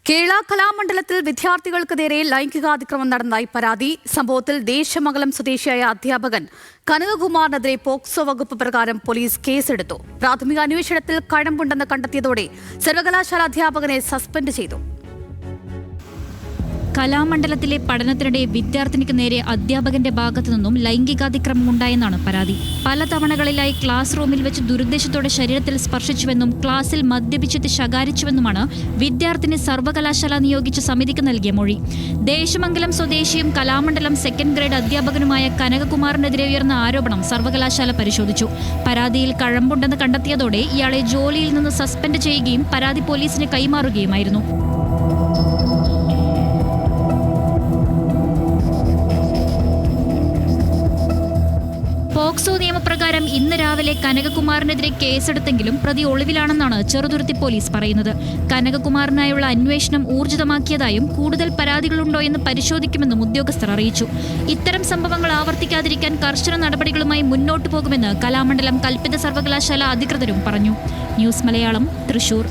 കേരള കലാമണ്ഡലത്തിൽ വിദ്യാർത്ഥികൾക്ക് നേരെ ലൈംഗികാതിക്രമം നടന്നതായി പരാതി. സംഭവത്തിൽ ദേശമംഗലം സ്വദേശിയായ അധ്യാപകൻ കനകകുമാറിനെതിരെ പോക്സോ വകുപ്പ് പ്രകാരം പോലീസ് കേസെടുത്തു. പ്രാഥമിക അന്വേഷണത്തിൽ കഴമ്പുണ്ടെന്ന് കണ്ടെത്തിയതോടെ സർവകലാശാല അധ്യാപകനെ സസ്പെൻഡ് ചെയ്തു. കലാമണ്ഡലത്തിലെ പഠനത്തിനിടെ വിദ്യാർത്ഥിനിക്ക് നേരെ അധ്യാപകന്റെ ഭാഗത്തു നിന്നും ലൈംഗികാതിക്രമം ഉണ്ടായെന്നാണ് പരാതി. പല തവണകളിലായി ക്ലാസ് റൂമിൽ വെച്ച് ദുരുദ്ദേശത്തോടെ ശരീരത്തിൽ സ്പർശിച്ചുവെന്നും ക്ലാസ്സിൽ മദ്യപിച്ചെത്തി ശകാരിച്ചുവെന്നുമാണ് വിദ്യാർത്ഥിനി സർവകലാശാല നിയോഗിച്ച സമിതിക്ക് നൽകിയ മൊഴി. ദേശമംഗലം സ്വദേശിയും കലാമണ്ഡലം സെക്കൻഡ് ഗ്രേഡ് അധ്യാപകനുമായ കനകകുമാറിനെതിരെ ഉയർന്ന ആരോപണം സർവകലാശാല പരിശോധിച്ചു. പരാതിയിൽ കഴമ്പുണ്ടെന്ന് കണ്ടെത്തിയതോടെ ഇയാളെ ജോലിയിൽ നിന്ന് സസ്പെൻഡ് ചെയ്യുകയും പരാതി പോലീസിന് കൈമാറുകയുമായിരുന്നു. പോക്സോ നിയമപ്രകാരം ഇന്ന് രാവിലെ കനകകുമാറിനെതിരെ കേസെടുത്തെങ്കിലും പ്രതി ഒളിവിലാണെന്നാണ് ചെറുതുരുത്തി പോലീസ് പറയുന്നത്. കനകകുമാറിനായുള്ള അന്വേഷണം ഊർജിതമാക്കിയതായും കൂടുതൽ പരാതികളുണ്ടോ എന്ന് പരിശോധിക്കുമെന്നും ഉദ്യോഗസ്ഥർ അറിയിച്ചു. ഇത്തരം സംഭവങ്ങൾ ആവർത്തിക്കാതിരിക്കാൻ കർശന നടപടികളുമായി മുന്നോട്ടു പോകുമെന്ന് കലാമണ്ഡലം കൽപ്പിത സർവകലാശാല അധികൃതരും പറഞ്ഞു. ന്യൂസ് മലയാളം, തൃശൂർ.